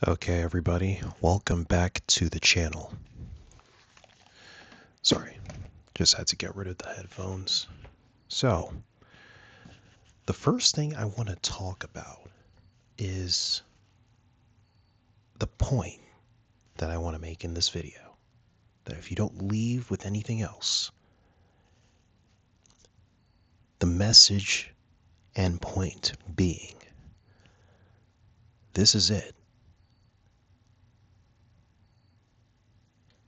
Okay, everybody, welcome back to the channel. Sorry, just had to get rid of the headphones. So, the first thing I want to talk about is the point that I want to make in this video. That if you don't leave with anything else, the message and point being, this is it.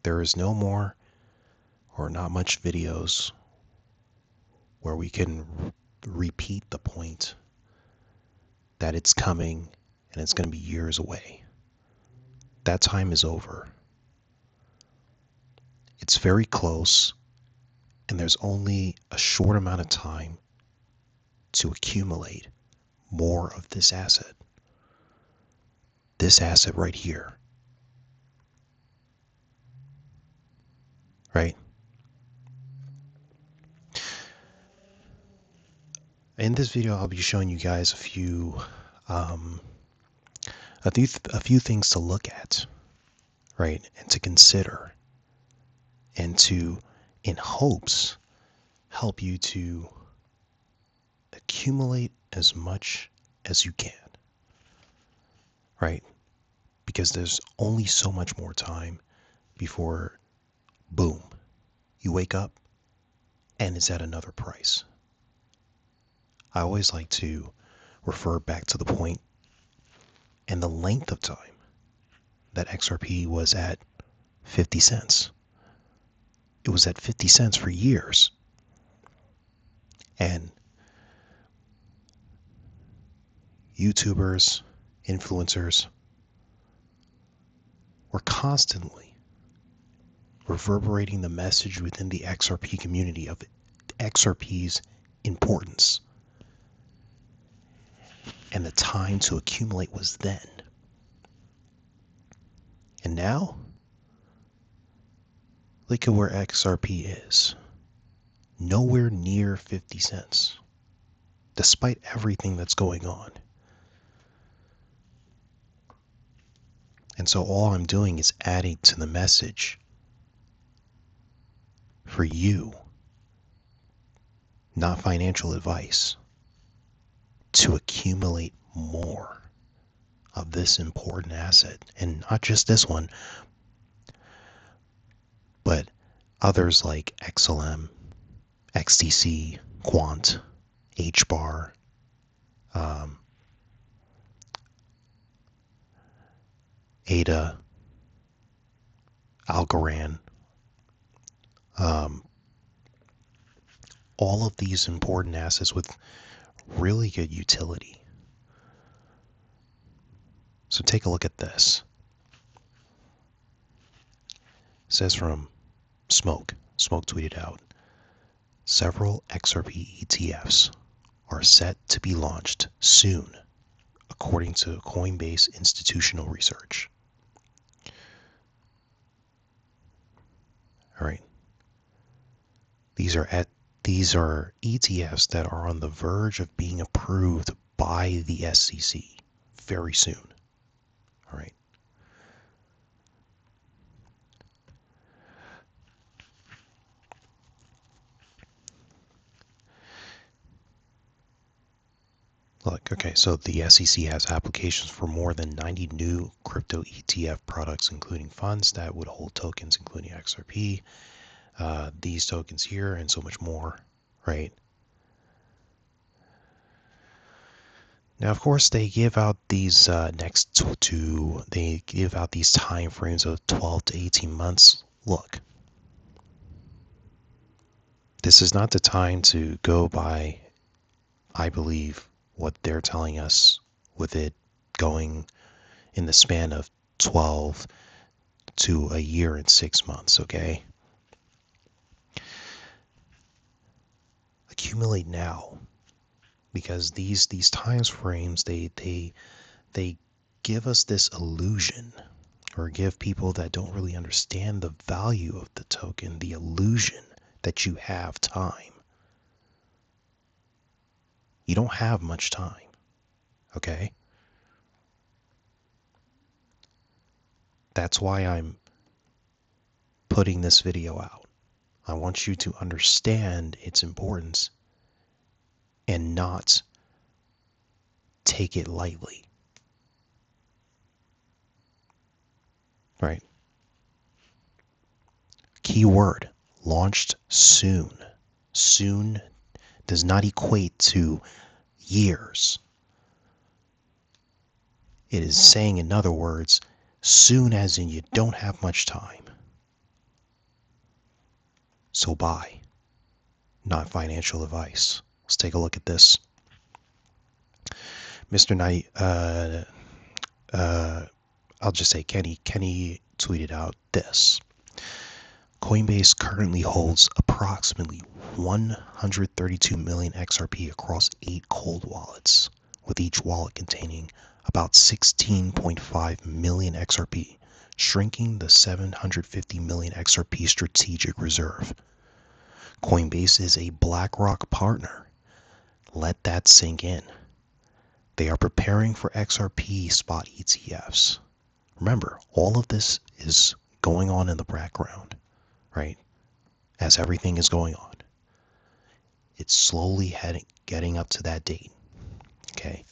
There is no more or not much videos where we can repeat the point that it's coming and it's going to be years away. That time is over. It's very close, and there's only a short amount of time to accumulate more of this asset. This asset right here. Right? In this video, I'll be showing you guys a few things to look at, right, and to consider, and to, in hopes, help you to accumulate as much as you can, right? Because there's only so much more time before, boom, you wake up and it's at another price. I always like to refer back to the point and the length of time that XRP was at 50 cents. It was at 50 cents for years. And YouTubers, influencers were constantly reverberating the message within the XRP community of XRP's importance. And the time to accumulate was then. And now, look at where XRP is. Nowhere near 50 cents, despite everything that's going on. And so all I'm doing is adding to the message for you, not financial advice, to accumulate more of this important asset. And not just this one, but others like XLM, XTC, Quant, HBAR, ADA, Algorand, all of these important assets with really good utility. So take a look at this. It says from Smoke tweeted out, several XRP ETFs are set to be launched soon, according to Coinbase institutional research. All right. These are ETFs that are on the verge of being approved by the SEC very soon. All right. Look, okay, so the SEC has applications for more than 90 new crypto ETF products, including funds that would hold tokens, including XRP, these tokens here, and so much more, right? Now, of course, they give out these they give out these time frames of 12 to 18 months. Look, this is not the time to go by, I believe, what they're telling us with it going in the span of 12 to a year and 6 months, okay? Accumulate now, because these times frames they give us this illusion, or give people that don't really understand the value of the token the illusion that you have time. You don't have much time, okay? That's why I'm putting this video out. I want you to understand its importance and not take it lightly. Right? Keyword, launched soon. Soon does not equate to years. It is saying, in other words, soon as in you don't have much time. So buy, not financial advice. Let's take a look at this. Mr. Knight, I'll just say Kenny tweeted out this. Coinbase currently holds approximately 132 million XRP across 8 cold wallets, with each wallet containing about 16.5 million XRP, shrinking the 750 million XRP strategic reserve. Coinbase is a BlackRock partner. Let that sink in. They are preparing for XRP spot ETFs. Remember, all of this is going on in the background, right? As everything is going on. It's slowly getting up to that date. Okay.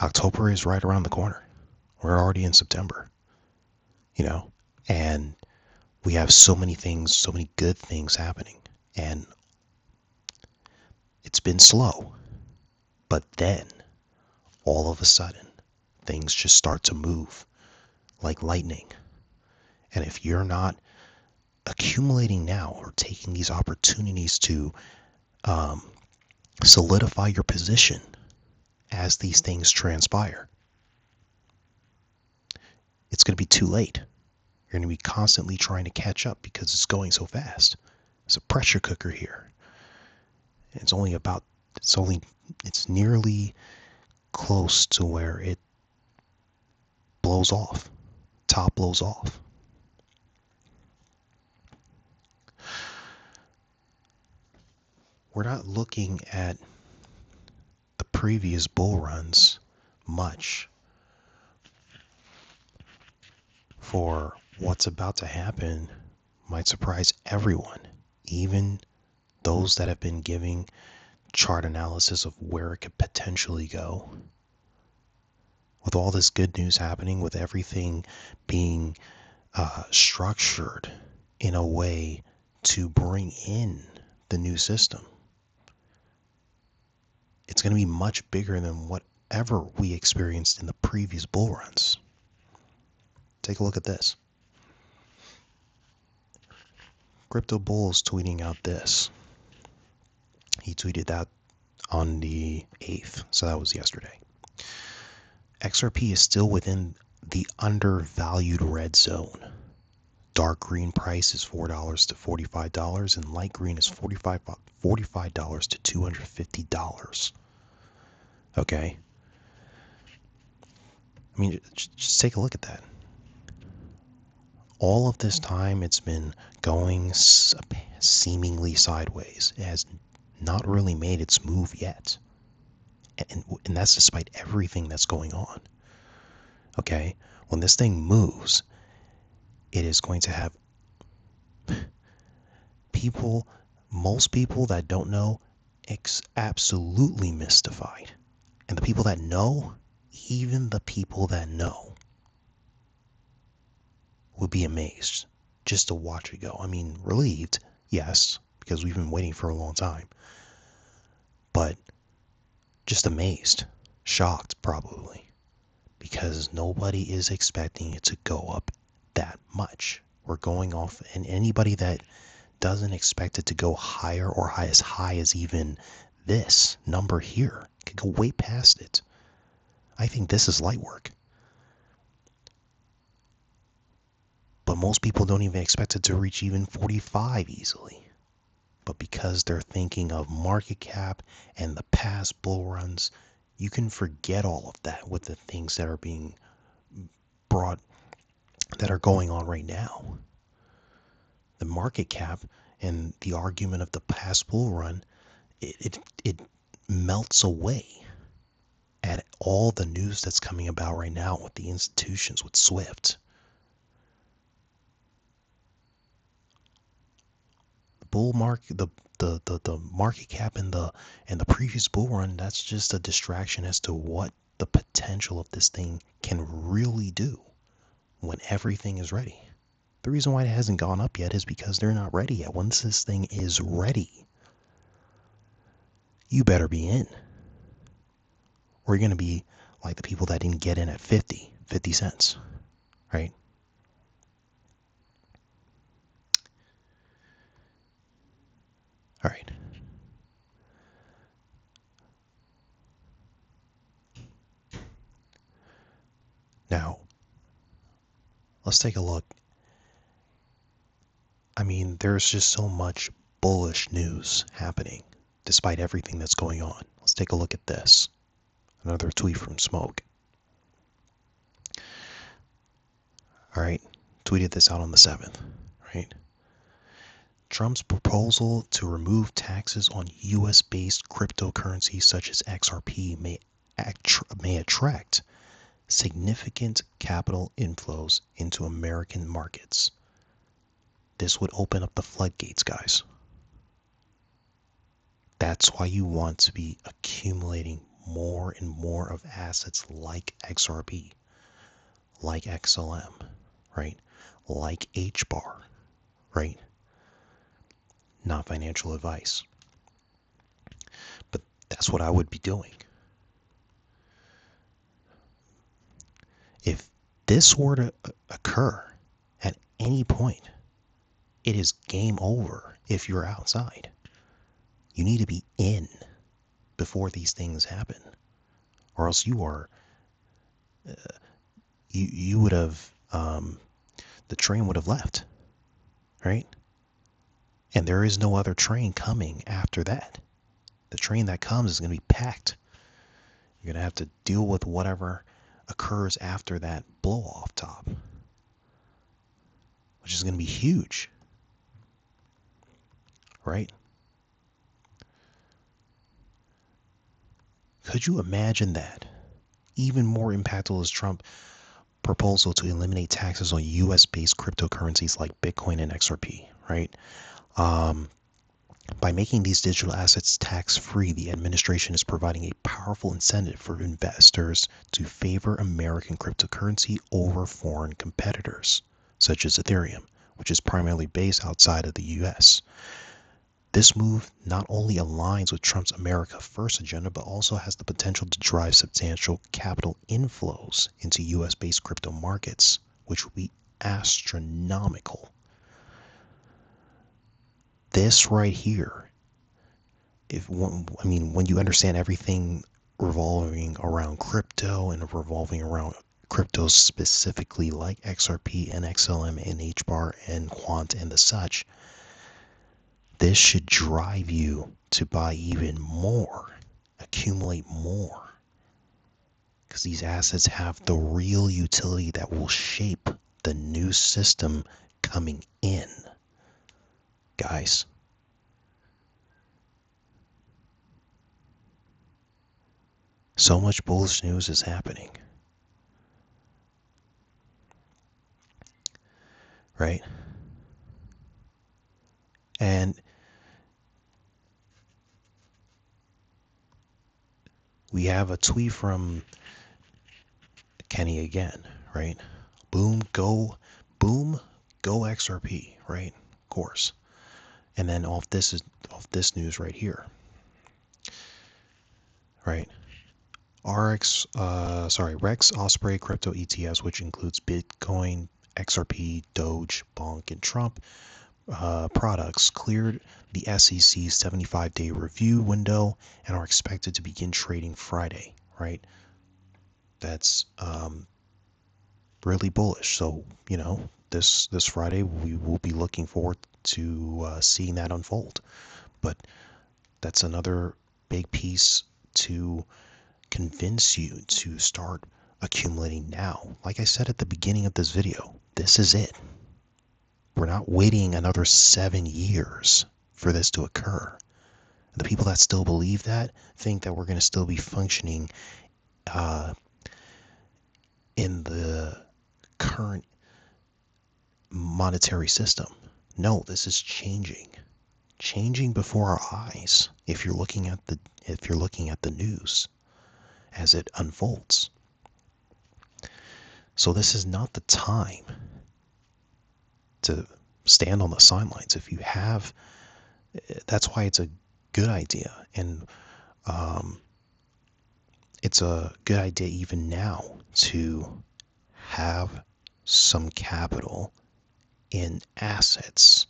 October is right around the corner. We're already in September. And we have so many things, so many good things happening. And it's been slow. But then, all of a sudden, things just start to move like lightning. And if you're not accumulating now or taking these opportunities to solidify your position as these things transpire, it's going to be too late. You're going to be constantly trying to catch up because it's going so fast. It's a pressure cooker here. It's nearly close to where it blows off. Top blows off. We're not looking at the previous bull runs much for what's about to happen. Might surprise everyone, even those that have been giving chart analysis of where it could potentially go. With all this good news happening, with everything being structured in a way to bring in the new system, it's going to be much bigger than whatever we experienced in the previous bull runs. Take a look at this. Crypto Bull's tweeting out this. He tweeted that on the 8th, so that was yesterday. XRP is still within the undervalued red zone. Dark green price is $4 to $45, and light green is $45 to $250. Okay? I mean, just take a look at that. All of this time, it's been going seemingly sideways. It has not really made its move yet. And that's despite everything that's going on. Okay? When this thing moves, it is going to have most people that don't know, absolutely mystified. And the people that know, even the people that know, will be amazed just to watch it go. I mean, relieved, yes, because we've been waiting for a long time. But just amazed, shocked probably, because nobody is expecting it to go up that much. We're going off, and anybody that doesn't expect it to go higher or as high as even this number here could go way past it. I think this is light work. But most people don't even expect it to reach even 45 easily. But because they're thinking of market cap and the past bull runs, you can forget all of that with the things that are being brought, that are going on right now. The market cap and the argument of the past bull run, it melts away at all the news that's coming about right now with the institutions, with SWIFT, the bull market, the market cap in the previous bull run, that's just a distraction as to what the potential of this thing can really do when everything is ready. The reason why it hasn't gone up yet is because they're not ready yet. Once this thing is ready, you better be in. Or you're going to be like the people that didn't get in at 50 cents, right? All right. Now, let's take a look. I mean, there's just so much bullish news happening despite everything that's going on. Let's take a look at this. Another tweet from Smoke. All right. Tweeted this out on the 7th, right? Trump's proposal to remove taxes on US-based cryptocurrencies such as XRP may attract significant capital inflows into American markets. This would open up the floodgates, guys. That's why you want to be accumulating more and more of assets like XRP, like XLM, right? Like HBAR, right? Not financial advice. But that's what I would be doing. If this were to occur at any point, it is game over if you're outside. You need to be in before these things happen, or else you are, you would have, the train would have left, right? And there is no other train coming after that. The train that comes is going to be packed. You're going to have to deal with whatever occurs after that blow off top, which is going to be huge, right? Could you imagine that? Even more impactful is Trump's proposal to eliminate taxes on US-based cryptocurrencies like Bitcoin and XRP, right? By making these digital assets tax-free, the administration is providing a powerful incentive for investors to favor American cryptocurrency over foreign competitors, such as Ethereum, which is primarily based outside of the US. This move not only aligns with Trump's America First agenda, but also has the potential to drive substantial capital inflows into US-based crypto markets, which will be astronomical. This right here, when you understand everything revolving around crypto and revolving around cryptos specifically like XRP and XLM and HBAR and Quant and the such, this should drive you to buy even more, accumulate more, because these assets have the real utility that will shape the new system coming in. Guys, so much bullish news is happening, right? And we have a tweet from Kenny again, right? Boom, go XRP, right? Of course. And then off this news right here, right? Rex Osprey crypto ETFs, which includes Bitcoin, XRP, Doge, Bonk, and Trump products, cleared the SEC's 75-day review window and are expected to begin trading Friday, right? That's really bullish. So, this Friday we will be looking forward to seeing that unfold. But that's another big piece to convince you to start accumulating now. Like I said at the beginning of this video, this is it. We're not waiting another 7 years for this to occur. The people that still believe that think that we're going to still be functioning uh, in the current monetary system. No, this is changing before our eyes. If you're looking at the news as it unfolds. So this is not the time to stand on the sidelines. If you have, that's why it's a good idea, and it's a good idea even now to have some capital in assets,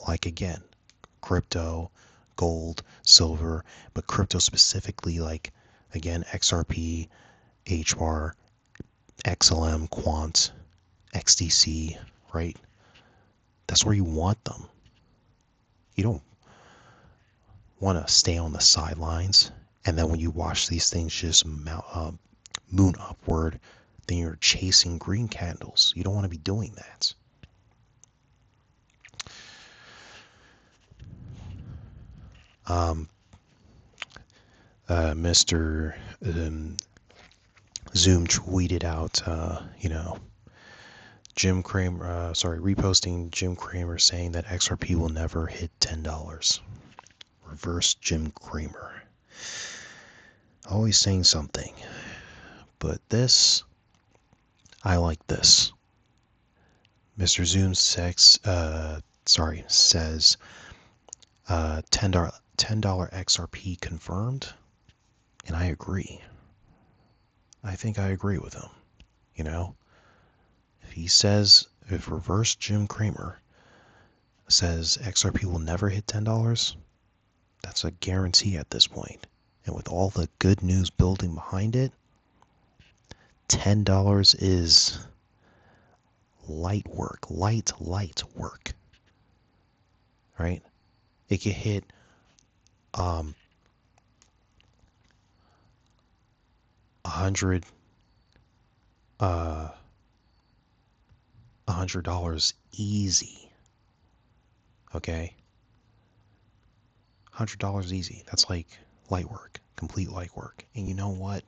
like, again, crypto, gold, silver, but crypto specifically, like, again, XRP, HBAR, XLM, Quant, XDC, right? That's where you want them. You don't want to stay on the sidelines, and then when you watch these things just moon upward, then you're chasing green candles. You don't want to be doing that. Mr. Zoom tweeted out, Jim Cramer, reposting Jim Cramer saying that XRP will never hit $10. Reverse Jim Cramer. Always saying something. But this, I like this. Mr. Zoom says $10 XRP confirmed, and I agree. I think I agree with him. If reverse Jim Cramer says XRP will never hit $10, that's a guarantee at this point. And with all the good news building behind it, $10 is light work, light work, right? It could hit $100 easy. Okay, $100 easy. That's like light work, complete light work. And you know what?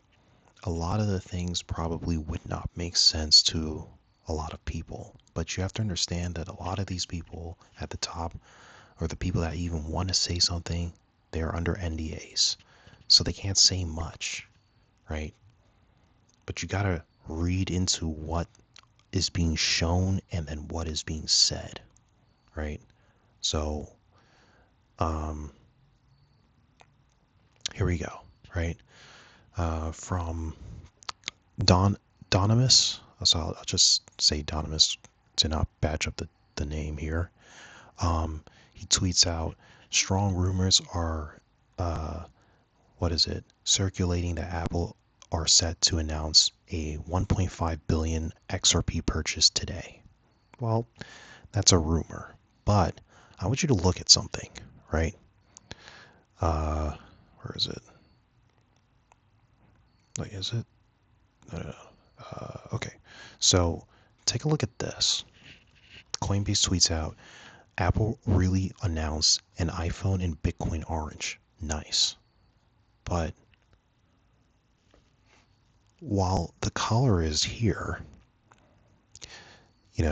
A lot of the things probably would not make sense to a lot of people, but you have to understand that a lot of these people at the top, or the people that even want to say something, they're under NDAs, so they can't say much, right? But you gotta read into what is being shown and then what is being said, right? So, here we go, right? From Donimus, so I'll just say Donimus to not batch up the name here. He tweets out, strong rumors are, circulating that Apple are set to announce a 1.5 billion XRP purchase today. Well, that's a rumor, but I want you to look at something, right? Where is it? Like, is it? Okay, so take a look at this. Coinbase tweets out, Apple really announced an iPhone in Bitcoin Orange. Nice. But while the color is here, you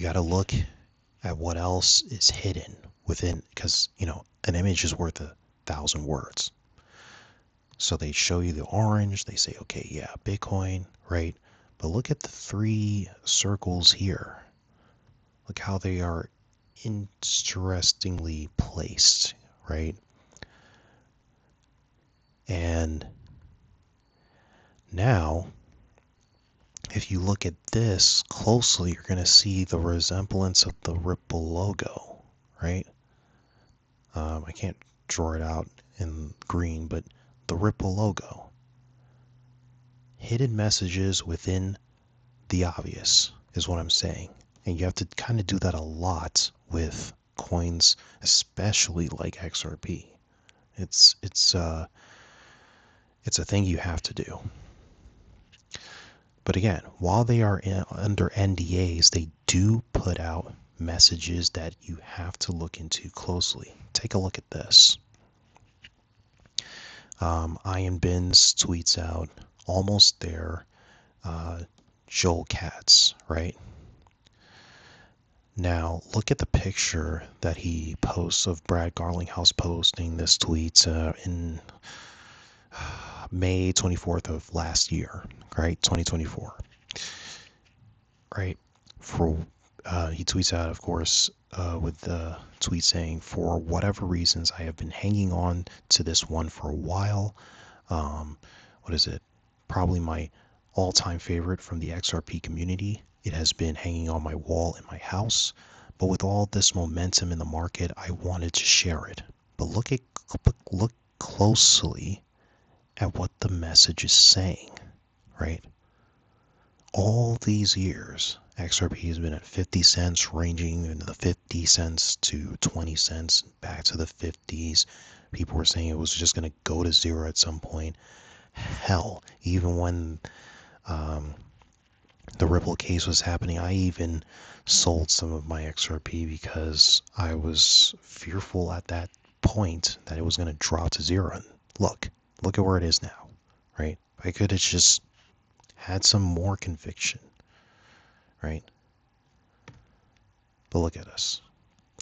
got to look at what else is hidden within, because, an image is worth 1,000 words. So they show you the orange, they say, okay, yeah, Bitcoin, right? But look at the 3 circles here. Look how they are interestingly placed, right? And now, if you look at this closely, you're going to see the resemblance of the Ripple logo, right? I can't draw it out in green, but the Ripple logo. Hidden messages within the obvious is what I'm saying. And you have to kind of do that a lot with coins, especially like XRP. It's a thing you have to do. But again, while they are under NDAs, they do put out messages that you have to look into closely. Take a look at this. Ian Bins tweets out, almost there, Joel Katz, right? Now, look at the picture that he posts of Brad Garlinghouse posting this tweet in May 24th of last year, right? 2024, right? For he tweets out, of course, with the tweet saying, "For whatever reasons, I have been hanging on to this one for a while. What is it? Probably my all-time favorite from the XRP community. It has been hanging on my wall in my house, but with all this momentum in the market, I wanted to share it. But look closely at what the message is saying, right? All these years, XRP has been at 50 cents, ranging in the 50 cents to 20 cents, back to the 50s. People were saying it was just going to go to zero at some point. Hell, even when the Ripple case was happening, I even sold some of my XRP because I was fearful at that point that it was going to drop to zero. And look at where it is now, right? I could have just had some more conviction, right? But look at us.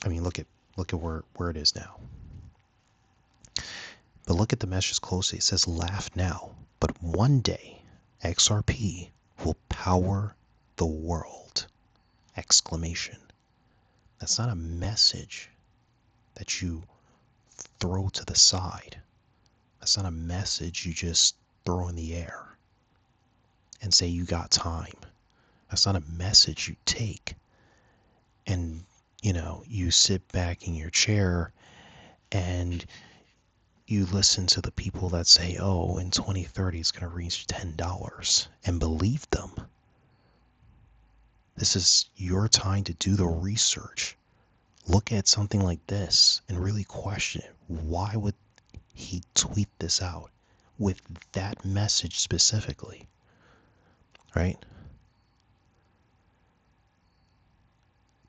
I mean, look at where it is now. But look at the message closely. It says laugh now, but one day XRP will power the world. Exclamation. That's not a message that you throw to the side. That's not a message you just throw in the air and say you got time. That's not a message you take and, you sit back in your chair and you listen to the people that say, oh, in 2030 it's going to reach $10 and believe them. This is your time to do the research. Look at something like this and really question it. Why would he tweet this out with that message specifically? Right?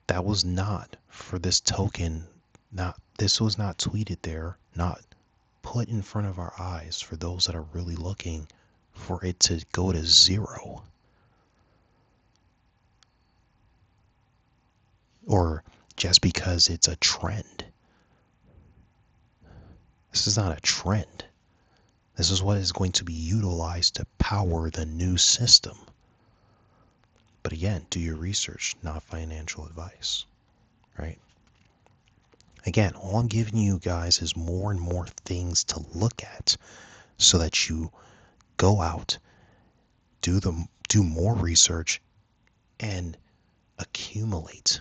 That was not for this token. This was not tweeted there, not put in front of our eyes for those that are really looking for it to go to zero. Or just because it's a trend. This is not a trend. This is what is going to be utilized to power the new system. But again, do your research, not financial advice, right? Again, all I'm giving you guys is more and more things to look at so that you go out, do more research, and accumulate.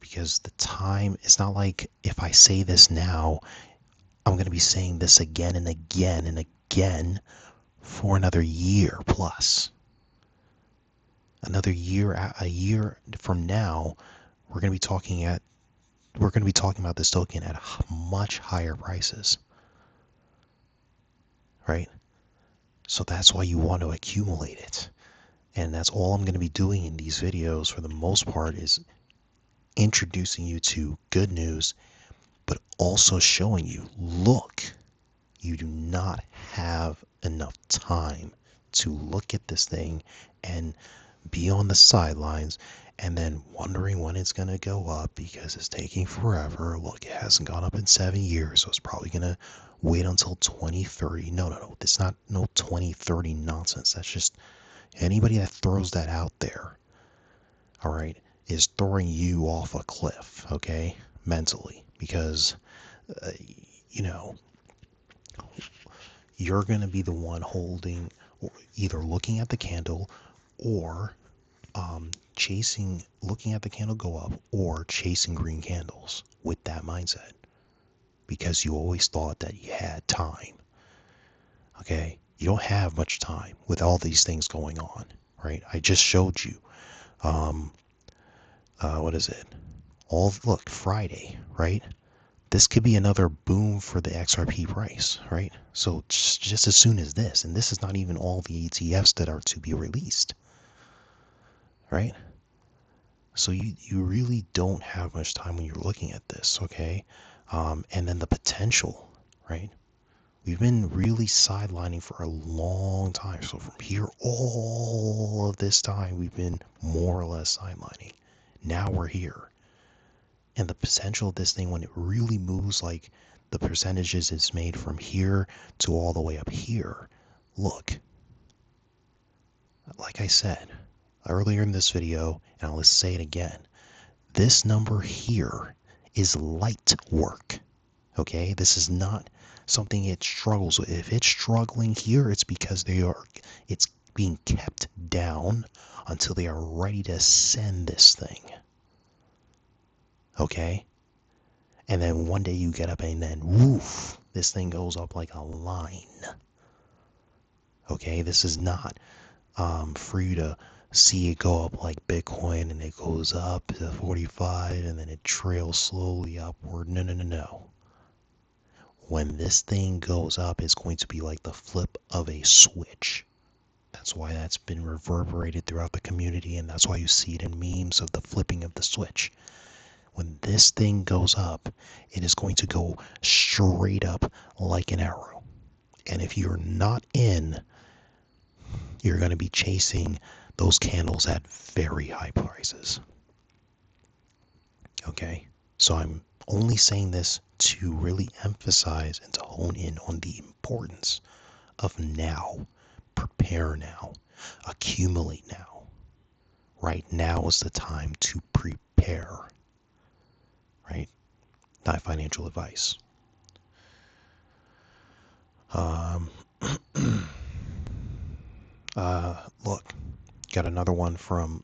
Because the time, it's not like if I say this now, I'm going to be saying this again and again and again for another year plus. Another year, a year from now, we're going to be talking about this token at much higher prices, right? So that's why you want to accumulate it. And that's all I'm going to be doing in these videos for the most part, is introducing you to good news, but also showing you, look, you do not have enough time to look at this thing and be on the sidelines and then wondering when it's going to go up because it's taking forever. Look, it hasn't gone up in 7 years, so it's probably going to wait until 2030. No. It's not no 2030 nonsense. That's just anybody that throws that out there, all right, is throwing you off a cliff, okay, mentally, because, you're going to be the one holding, or either looking at the candle or looking at the candle go up or chasing green candles with that mindset because you always thought that you had time. Okay, you don't have much time with all these things going on, right? I just showed you. What is it? Look, Friday, right? This could be another boom for the XRP price, right? So just as soon as this, and this is not even all the ETFs that are to be released, right? So you really don't have much time when you're looking at this, okay? And then the potential, right? We've been really sidelining for a long time. So from here, all of this time, we've been more or less sidelining. Now we're here. And the potential of this thing, when it really moves, like the percentages it's made from here to all the way up here. Look, like I said earlier in this video, and I'll say it again, this number here is light work. Okay, this is not something it struggles with. If it's struggling here, it's because it's being kept down until they are ready to send this thing. Okay, and then one day you get up and then woof, this thing goes up like a line. Okay, this is not for you to see it go up like Bitcoin and it goes up to 45 and then it trails slowly upward. No, no, no, no. When this thing goes up, it's going to be like the flip of a switch. That's why that's been reverberated throughout the community, and that's why you see it in memes of the flipping of the switch. When this thing goes up, it is going to go straight up like an arrow. And if you're not in, you're going to be chasing those candles at very high prices. Okay? So I'm only saying this to really emphasize and to hone in on the importance of now. Prepare now. Accumulate now. Right now is the time to prepare. Right? Not financial advice. Look, got another one from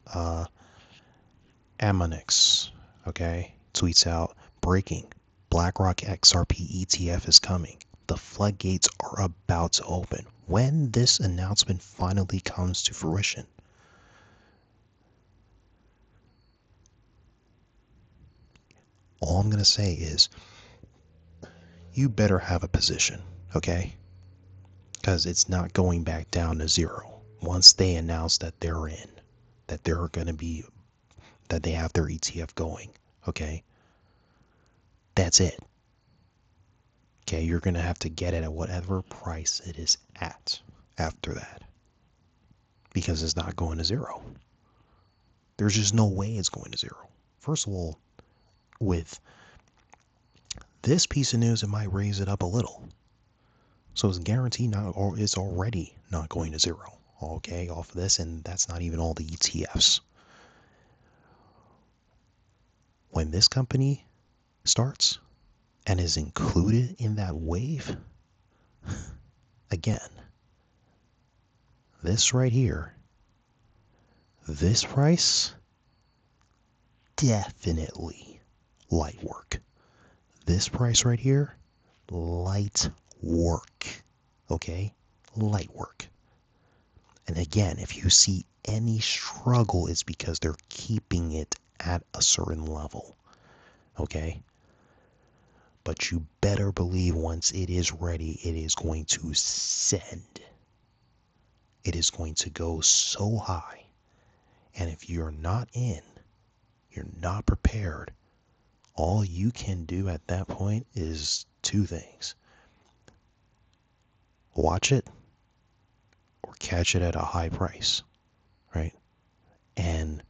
Amonix. Okay, tweets out, breaking, BlackRock XRP ETF is coming. The floodgates are about to open. When this announcement finally comes to fruition, all I'm going to say is you better have a position, okay? Because it's not going back down to zero. Once they announce that they're in, that they're going to be, that they have their ETF going, okay? That's it. Okay, you're going to have to get it at whatever price it is at after that. Because it's not going to zero. There's just no way it's going to zero. First of all, with this piece of news, it might raise it up a little. So it's guaranteed not, or it's already not going to zero. Okay, off of this, and that's not even all the ETFs. When this company starts and is included in that wave, again, this right here, this price, definitely light work. This price right here, light work. Okay? Light work. And again, if you see any struggle, it's because they're keeping it at a certain level. Okay? But you better believe once it is ready, it is going to send. It is going to go so high. And if you're not in, you're not prepared, all you can do at that point is two things. Watch it or catch it at a high price, right? And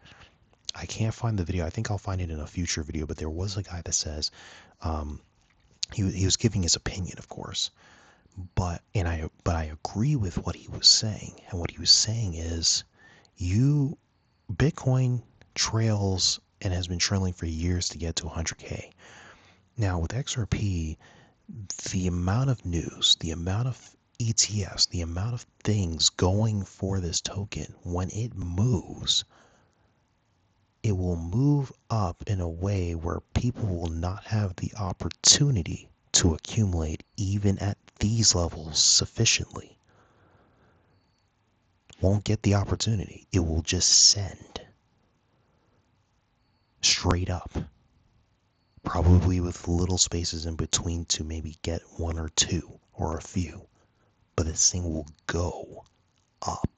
I can't find the video. I think I'll find it in a future video, but there was a guy that says, he was giving his opinion, of course, but I agree with what he was saying. And what he was saying is, Bitcoin trails and has been trailing for years to get to 100K. Now with XRP, the amount of news, the amount of ETFs, the amount of things going for this token, when it moves, it will move up in a way where people will not have the opportunity to accumulate even at these levels sufficiently. Won't get the opportunity. It will just send straight up. Probably with little spaces in between to maybe get one or two or a few. But this thing will go up.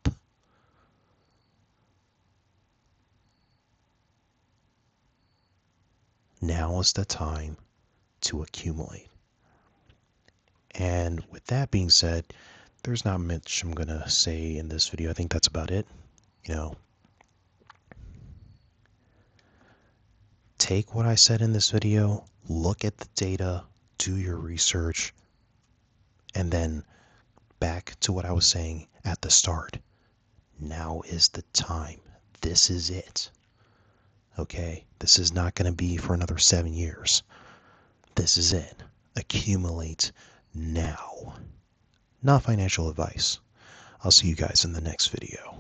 Now is the time to accumulate. And with that being said, there's not much I'm gonna say in this video. I think that's about it. You know, take what I said in this video, look at the data, do your research, and then back to what I was saying at the start. Now is the time. This is it. Okay? This is not going to be for another 7 years. This is it. Accumulate now. Not financial advice. I'll see you guys in the next video.